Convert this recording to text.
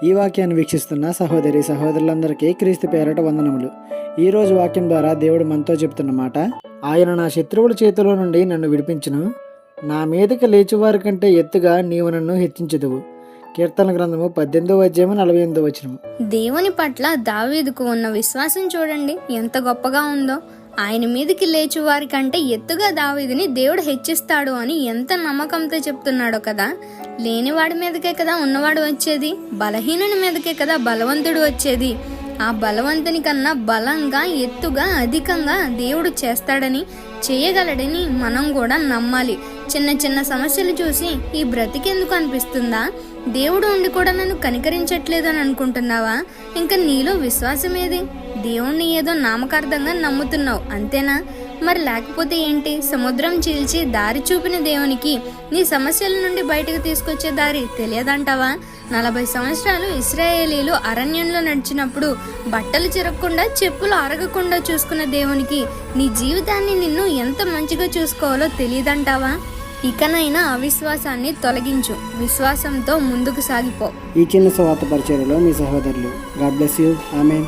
ఈ వాక్యాన్ని వీక్షిస్తున్న సహోదరి సహోదరులందరికీ క్రీస్తు పేరట వందనములు. ఈరోజు వాక్యం ద్వారా దేవుడు మనతో చెప్తున్న మాట, ఆయన నా శత్రువుల చేతిలో నుండి నన్ను విడిపించును, నా మీదకి లేచివారి కంటే ఎత్తుగా నీవు నన్ను హెచ్చించుదువు. కీర్తన గ్రంథము 18:48. దేవుని పట్ల దావీదుకు ఉన్న విశ్వాసం చూడండి ఎంత గొప్పగా ఉందో. ఆయన మీదకి లేచి వారి కంటే ఎత్తుగా దావీదుని దేవుడు హెచ్చిస్తాడు అని ఎంత నమ్మకంతో చెప్తున్నాడో కదా. లేనివాడి మీదకే కదా ఉన్నవాడు వచ్చేది, బలహీనుని మీదకే కదా బలవంతుడు వచ్చేది. ఆ బలవంతుని కన్నా బలంగా ఎత్తుగా అధికంగా దేవుడు చేస్తాడని, చేయగలడని మనం కూడా నమ్మాలి. చిన్న చిన్న సమస్యలు చూసి ఈ బ్రతికెందుకు అనిపిస్తుందా? దేవుడు ఉండి కూడా నన్ను కనికరించట్లేదు అని అనుకుంటున్నావా? ఇంకా నీలో విశ్వాసం ఏది? దేవుణ్ణి ఏదో నామకార్థంగా నమ్ముతున్నావు అంతేనా? మరి లేకపోతే ఏంటి? సముద్రం చీల్చి దారి చూపిన దేవునికి నీ సమస్యల నుండి బయటకు తీసుకొచ్చే దారి తెలియదంటావా? 40 సంవత్సరాలు ఇశ్రాయేలీలు అరణ్యంలో నడిచినప్పుడు బట్టలు చిరగకుండా చెప్పులు అరగకుండా చూసుకున్న దేవునికి నీ జీవితాన్ని నిన్ను ఎంత మంచిగా చూసుకోవాలో తెలియదంటావా? ఇకనైనా అవిశ్వాసాన్ని తొలగించు, విశ్వాసంతో ముందుకు సాగిపో. ఈ చిన్న సువార్త పరిచర్యలో మీ సహోదరులు. God bless you. ఆమేన్.